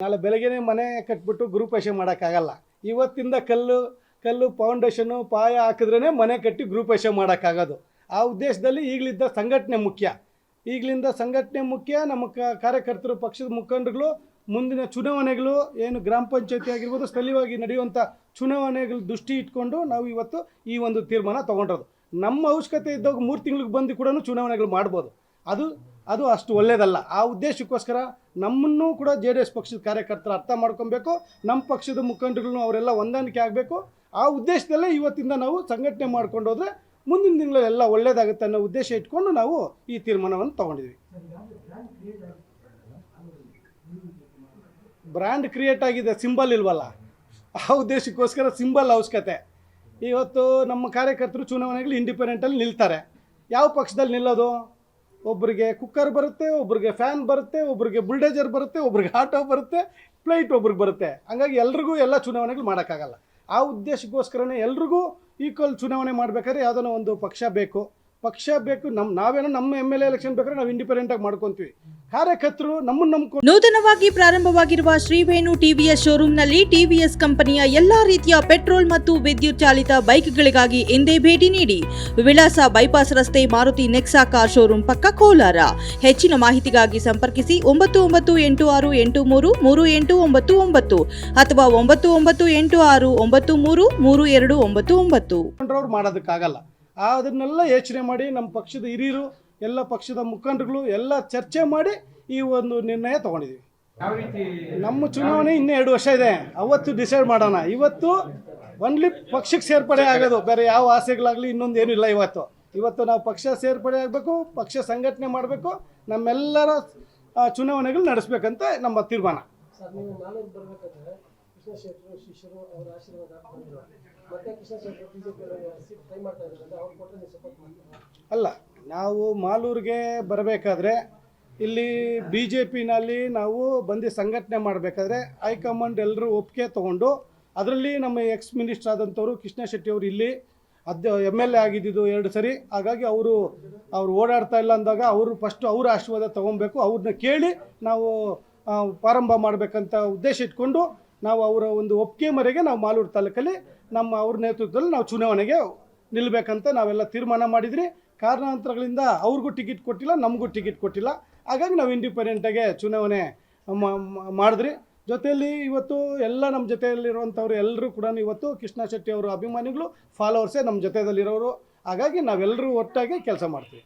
ನಾಳೆ ಬೆಳಗ್ಗೆನೇ ಮನೆ ಕಟ್ಬಿಟ್ಟು ಗೃಹಪ್ರವೇಶ ಮಾಡೋಕ್ಕಾಗಲ್ಲ. ಇವತ್ತಿಂದ ಕಲ್ಲು ಫೌಂಡೇಶನ್ನು ಪಾಯ ಹಾಕಿದ್ರೇ ಮನೆ ಕಟ್ಟಿ ಗೃಹಪ್ರವೇಶ ಮಾಡೋಕ್ಕಾಗೋದು. ಆ ಉದ್ದೇಶದಲ್ಲಿ ಈಗಲಿದ್ದ ಸಂಘಟನೆ ಮುಖ್ಯ. ನಮ್ಮ ಕಾರ್ಯಕರ್ತರು, ಪಕ್ಷದ ಮುಖಂಡರುಗಳು ಮುಂದಿನ ಚುನಾವಣೆಗಳು ಏನು ಗ್ರಾಮ ಪಂಚಾಯತಿ ಆಗಿರ್ಬೋದು, ಸ್ಥಳೀಯವಾಗಿ ನಡೆಯುವಂಥ ಚುನಾವಣೆಗಳು ದೃಷ್ಟಿ ಇಟ್ಕೊಂಡು ನಾವು ಇವತ್ತು ಈ ಒಂದು ತೀರ್ಮಾನ ತೊಗೊಂಡಿರೋದು. ನಮ್ಮ ಅವಶ್ಯಕತೆ ಇದ್ದಾಗ 3 ತಿಂಗಳಿಗೆ ಬಂದು ಕೂಡ ಚುನಾವಣೆಗಳು ಮಾಡ್ಬೋದು. ಅದು ಅಷ್ಟು ಒಳ್ಳೆಯದಲ್ಲ. ಆ ಉದ್ದೇಶಕ್ಕೋಸ್ಕರ ನಮ್ಮನ್ನು ಕೂಡ JDS ಪಕ್ಷದ ಕಾರ್ಯಕರ್ತರು ಅರ್ಥ ಮಾಡ್ಕೊಬೇಕು. ನಮ್ಮ ಪಕ್ಷದ ಮುಖಂಡರುಗಳು ಅವರೆಲ್ಲ ಹೊಂದಾಣಿಕೆ ಆಗಬೇಕು. ಆ ಉದ್ದೇಶದಲ್ಲೇ ಇವತ್ತಿಂದ ನಾವು ಸಂಘಟನೆ ಮಾಡ್ಕೊಂಡು ಹೋದರೆ ಮುಂದಿನ ತಿಂಗಳೆಲ್ಲ ಒಳ್ಳೆಯದಾಗುತ್ತೆ ಅನ್ನೋ ಉದ್ದೇಶ ಇಟ್ಕೊಂಡು ನಾವು ಈ ತೀರ್ಮಾನವನ್ನು ತೊಗೊಂಡಿದ್ವಿ. ಬ್ರ್ಯಾಂಡ್ ಕ್ರಿಯೇಟ್ ಆಗಿದೆ, ಸಿಂಬಲ್ ಇಲ್ವಲ್ಲ. ಆ ಉದ್ದೇಶಕ್ಕೋಸ್ಕರ ಸಿಂಬಲ್ ಅವಶ್ಯಕತೆ. ಇವತ್ತು ನಮ್ಮ ಕಾರ್ಯಕರ್ತರು ಚುನಾವಣೆಗಳು ಇಂಡಿಪೆಂಡೆಂಟಲ್ಲಿ ನಿಲ್ತಾರೆ. ಯಾವ ಪಕ್ಷದಲ್ಲಿ ನಿಲ್ಲೋದು? ಒಬ್ಬರಿಗೆ ಕುಕ್ಕರ್ ಬರುತ್ತೆ, ಒಬ್ರಿಗೆ ಫ್ಯಾನ್ ಬರುತ್ತೆ, ಒಬ್ರಿಗೆ ಬುಲ್ಡೇಜರ್ ಬರುತ್ತೆ, ಒಬ್ರಿಗೆ ಆಟೋ ಬರುತ್ತೆ, ಫ್ಲೈಟ್ ಒಬ್ರಿಗೆ ಬರುತ್ತೆ. ಹಂಗಾಗಿ ಎಲ್ರಿಗೂ ಎಲ್ಲ ಚುನಾವಣೆಗಳು ಮಾಡೋಕ್ಕಾಗಲ್ಲ. ಆ ಉದ್ದೇಶಕ್ಕೋಸ್ಕರನೇ ಎಲ್ರಿಗೂ ಈಕ್ವಲ್ ಚುನಾವಣೆ ಮಾಡಬೇಕಾದ್ರೆ ಯಾವುದೋ ಒಂದು ಪಕ್ಷ ಬೇಕು. ನಾವೇನೋ ನಮ್ಮ MLA ಎಲೆಕ್ಷನ್ ಬೇಕಾದ್ರೆ ನಾವು ಇಂಡಿಪೆಂಡೆಂಟಾಗಿ ಮಾಡ್ಕೊತೀವಿ. ಕಾರ್ಯಕರ್ತರು ನಮ್ಮನ್ನು ನಂಬ್ಕೊಂಡು ನೂತನವಾಗಿ ಪ್ರಾರಂಭವಾಗಿರುವ ಶ್ರೀವೇಣು TVS ಶೋರೂಮ್ನಲ್ಲಿ TVS ಕಂಪನಿಯ ಎಲ್ಲಾ ರೀತಿಯ ಪೆಟ್ರೋಲ್ ಮತ್ತು ವಿದ್ಯುತ್ ಚಾಲಿತ ಬೈಕ್ಗಳಿಗಾಗಿ ಎಂದೇ ಭೇಟಿ ನೀಡಿ. ವಿಳಾಸ ಬೈಪಾಸ್ ರಸ್ತೆ, ಮಾರುತಿ ನೆಕ್ಸಾ ಕಾರ್ ಶೋರೂಮ್ ಪಕ್ಕ, ಕೋಲಾರ. ಹೆಚ್ಚಿನ ಮಾಹಿತಿಗಾಗಿ ಸಂಪರ್ಕಿಸಿ 9986833899 ಅಥವಾ 9986933299. ಮಾಡೋದಕ್ಕಾಗಲ್ಲ. ಅದನ್ನೆಲ್ಲ ಯೋಚನೆ ಮಾಡಿ ನಮ್ಮ ಪಕ್ಷದ ಹಿರಿಯರು, ಎಲ್ಲ ಪಕ್ಷದ ಮುಖಂಡರುಗಳು ಎಲ್ಲ ಚರ್ಚೆ ಮಾಡಿ ಈ ಒಂದು ನಿರ್ಣಯ ತೊಗೊಂಡಿದ್ದೀವಿ. ನಮ್ಮ ಚುನಾವಣೆ ಇನ್ನೂ 2 ವರ್ಷ ಇದೆ. ಅವತ್ತು ಡಿಸೈಡ್ ಮಾಡೋಣ. ಇವತ್ತು ಒನ್ಲಿ ಪಕ್ಷಕ್ಕೆ ಸೇರ್ಪಡೆ ಆಗೋದು, ಬೇರೆ ಯಾವ ಆಸೆಗಳಾಗಲಿ ಇನ್ನೊಂದು ಏನೂ ಇಲ್ಲ. ಇವತ್ತು ನಾವು ಪಕ್ಷ ಸೇರ್ಪಡೆ ಆಗಬೇಕು, ಪಕ್ಷ ಸಂಘಟನೆ ಮಾಡಬೇಕು, ನಮ್ಮೆಲ್ಲರ ಚುನಾವಣೆಗಳು ನಡೆಸಬೇಕಂತ ನಮ್ಮ ತೀರ್ಮಾನ. ಅಲ್ಲ, ನಾವು ಮಾಲೂರಿಗೆ ಬರಬೇಕಾದ್ರೆ ಇಲ್ಲಿ BJPನಲ್ಲಿ ನಾವು ಬಂದು ಸಂಘಟನೆ ಮಾಡಬೇಕಾದ್ರೆ ಹೈಕಮಾಂಡ್ ಎಲ್ಲರೂ ಒಪ್ಪಿಗೆ ತೊಗೊಂಡು, ಅದರಲ್ಲಿ ನಮ್ಮ ಎಕ್ಸ್ ಮಿನಿಸ್ಟರ್ ಆದಂಥವ್ರು ಕೃಷ್ಣ ಶೆಟ್ಟಿ ಅವರು ಇಲ್ಲಿ MLA ಆಗಿದ್ದು 2 ಸರಿ. ಹಾಗಾಗಿ ಅವರು ಓಡಾಡ್ತಾ ಇಲ್ಲ ಅಂದಾಗ ಫಸ್ಟು ಅವ್ರ ಆಶೀರ್ವಾದ ತೊಗೊಬೇಕು. ಅವ್ರನ್ನ ಕೇಳಿ ನಾವು ಪ್ರಾರಂಭ ಮಾಡಬೇಕಂತ ಉದ್ದೇಶ ಇಟ್ಕೊಂಡು ನಾವು ಅವರ ಒಂದು ಒಪ್ಪಿಗೆ ಮೇರೆಗೆ ನಾವು ಮಾಲೂರು ತಾಲೂಕಲ್ಲಿ ಅವ್ರ ನೇತೃತ್ವದಲ್ಲಿ ನಾವು ಚುನಾವಣೆಗೆ ನಿಲ್ಲಬೇಕಂತ ನಾವೆಲ್ಲ ತೀರ್ಮಾನ ಮಾಡಿದ್ರಿ. ಕಾರಣಾಂತರಗಳಿಂದ ಅವ್ರಿಗೂ ಟಿಕೆಟ್ ಕೊಟ್ಟಿಲ್ಲ, ನಮಗೂ ಟಿಕೆಟ್ ಕೊಟ್ಟಿಲ್ಲ. ಹಾಗಾಗಿ ನಾವು ಇಂಡಿಪೆಂಡೆಂಟಾಗೆ ಚುನಾವಣೆ ಮಾಡಿದ್ರಿ. ಜೊತೆಯಲ್ಲಿ ಇವತ್ತು ಎಲ್ಲ ನಮ್ಮ ಜೊತೆಯಲ್ಲಿರುವಂಥವ್ರು ಎಲ್ಲರೂ ಕೂಡ ಇವತ್ತು ಕೃಷ್ಣ ಶೆಟ್ಟಿ ಅವರ ಅಭಿಮಾನಿಗಳು, ಫಾಲೋವರ್ಸೇ ನಮ್ಮ ಜೊತೆಯಲ್ಲಿರೋರು. ಹಾಗಾಗಿ ನಾವೆಲ್ಲರೂ ಒಟ್ಟಾಗಿ ಕೆಲಸ ಮಾಡ್ತೀವಿ.